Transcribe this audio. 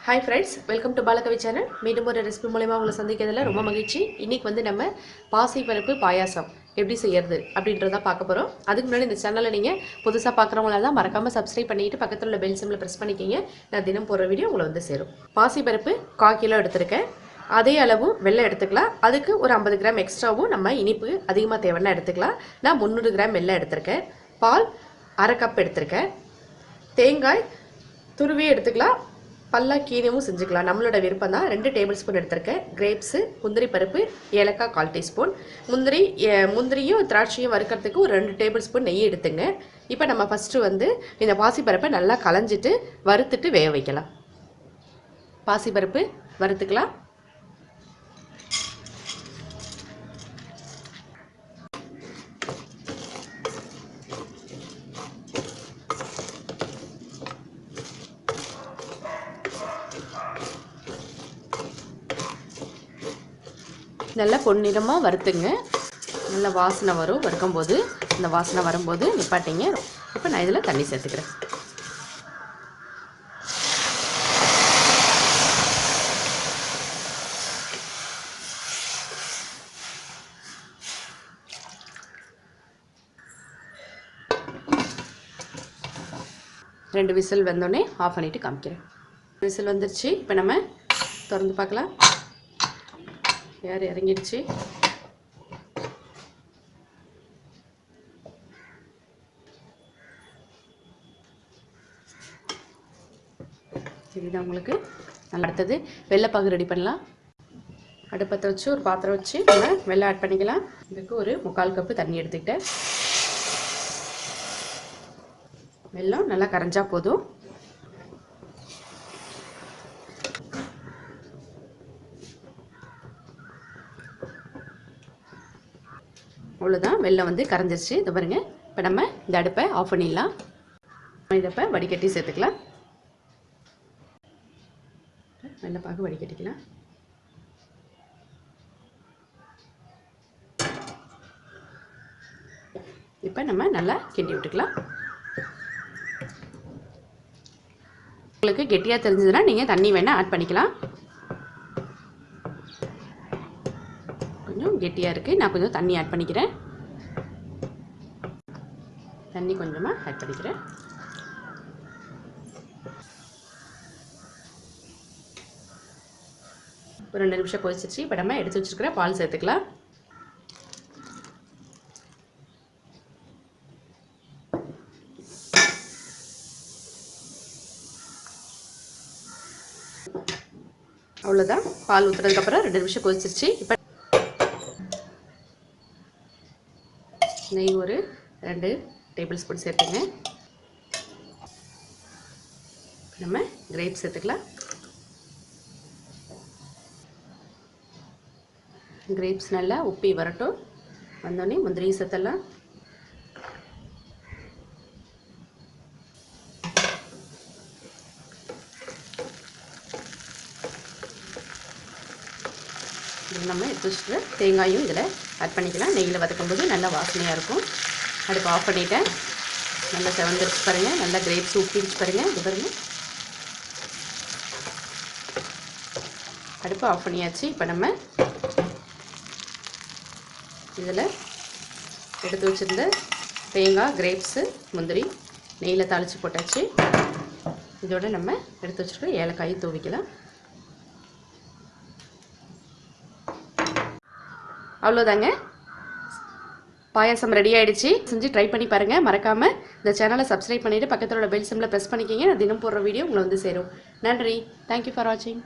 Hi friends, welcome to BALAKAVI channel. மீண்டும் ஒரு recipe மூலமா உங்களை சந்திக்கிறதுல ரொம்ப மகிழ்ச்சி. இன்னைக்கு வந்து நம்ம பாசி பருப்பு பாயாசம் எப்படி செய்யறது அப்படின்றத பார்க்க போறோம். அதுக்கு முன்னாடி இந்த சேனலை நீங்க புதுசா பார்க்கறவங்களா இருந்தா மறக்காம Subscribe பண்ணிட்டு பக்கத்துல உள்ள பெல் சிம்பலை பிரஸ் பண்ணிக்கங்க. நான் தினம் போடுற வீடியோ உங்களுக்கு வந்து சேரும். பாசி பருப்பு 1/4 கிலோ எடுத்துர்க்கேன். அதே அளவு வெல்லம் எடுத்துக்கலாம். அதுக்கு ஒரு 50 கிராம் எக்ஸ்ட்ராவும் நம்ம இனிப்பு அதிகமா தேவைன்னா எடுத்துக்கலாம். நான் 300 கிராம் வெல்லம் எடுத்துர்க்கேன். பால் 1/2 கப் எடுத்துர்க்கேன். தேங்காய் துருவி எடுத்துக்கலாம். பல்லா கீரையும் செஞ்சுக்கலாம். நம்மளோட விருப்பம் தான். 2 டேபிள் ஸ்பூன் எடுத்துர்க்கேன். கிரேப்ஸ், முந்திரி பருப்பு, ஏலக்காய் 1/4 டீஸ்பூன். முந்திரியும் திராட்சையும் வறுக்கிறதுக்கு ஒரு 2 டேபிள் ஸ்பூன் நெய் எடுத்துங்க. இப்போ நம்ம ஃபர்ஸ்ட் வந்து இந்த பாசி பருப்பை நல்லா கலஞ்சிட்டு வறுத்துட்டு வேக வைக்கலாம். பாசி பருப்பு வறுத்துக்கலாம். நல்லா பொன்னிறமாக வறுத்துங்க. நல்ல வாசனை வரும். வறுக்கும்போது இந்த வாசனை வரும்போது நிப்பாட்டிங்க. இப்போ நான் இதில் தண்ணி சேர்த்துக்கிறேன். ரெண்டு விசில் வந்தோடனே ஆஃப் பண்ணிவிட்டு காமிக்கிறேன். விசில் வந்துருச்சு. இப்போ நம்ம திறந்து பார்க்கலாம். யார் இறங்கிடுச்சு. இதுதான் உங்களுக்கு. நல்லா அடுத்தது வெள்ளைப்பாகு ரெடி பண்ணலாம். அடுப்பத்தை வச்சு ஒரு பாத்திரம் வச்சு நம்ம வெள்ளை ஆட் பண்ணிக்கலாம். இதுக்கு ஒரு 3/4 கப்பு தண்ணி எடுத்துக்கிட்டேன். வெல்லம் நல்லா கரைஞ்சா போதும். அவ்வளோதான். வெல்லம் வந்து கரைஞ்சிருச்சு. இது பாருங்க. இப்போ நம்ம இந்த அடுப்பை ஆஃப் பண்ணிடலாம். இதை இப்போ வடிகட்டி சேர்த்துக்கலாம். வெள்ளைப்பாகு வடிகட்டிக்கலாம். இப்போ நம்ம நல்லா கிண்டி விட்டுக்கலாம். உங்களுக்கு கெட்டியாக தெரிஞ்சதுன்னா நீங்கள் தண்ணி வேணால் ஆட் பண்ணிக்கலாம். கொஞ்சம் கெட்டியாக இருக்குது. நான் கொஞ்சம் தண்ணி ஆட் பண்ணிக்கிறேன். தண்ணி கொஞ்சமாக ஆட் பண்ணிக்கிறேன். ஒரு 2 நிமிஷம் கொதிச்சிச்சு. இப்போ நம்ம எடுத்து வச்சுருக்கிற பால் சேர்த்துக்கலாம். அவ்வளோதான். பால் ஊற்றுறதுக்கப்புறம் 2 நிமிஷம் கொதிச்சிருச்சு. இப்போ நெய் ஒரு 2 டேபிள் ஸ்பூன் சேர்த்துங்க. நம்ம கிரேப்ஸ் சேர்த்துக்கலாம். கிரேப்ஸ் நல்லா உப்பி வரட்டும். வந்தோடனே முந்திரியும் சேர்த்துடலாம். நம்ம எடுத்து வச்சுட்டு தேங்காயும் இதில் ஆட் பண்ணிக்கலாம். நெய்யில் வதக்கும்போது நல்லா வாசனையாக இருக்கும். அடுப்பு ஆஃப் பண்ணிவிட்டேன். நல்லா செவந்திருச்சு பாருங்கள். நல்லா கிரேப்ஸ் ஊற்றிடுச்சு பாருங்கள். இது பாருங்கள். அடுப்பு ஆஃப் பண்ணியாச்சு. இப்போ நம்ம இதில் எடுத்து வச்சுருந்த தேங்காய், கிரேப்ஸு, முந்திரி நெய்யில் தாளித்து போட்டாச்சு. இதோட நம்ம எடுத்து வச்சுருக்க ஏலக்காயை தூவிக்கலாம். அவ்வளோதாங்க. பாயாசம் ரெடி ஆகிடுச்சு. செஞ்சு ட்ரை பண்ணி பாருங்கள். மறக்காமல் இந்த சேனலை சப்ஸ்கிரைப் பண்ணிவிட்டு பக்கத்தில் உள்ள பெல் சிம்பிளை ப்ரெஸ் பண்ணிக்கிங்க. நான் தினம் போடுற வீடியோ உங்களை வந்து சேரும். நன்றி. தேங்க்யூ ஃபார் வாட்சிங்.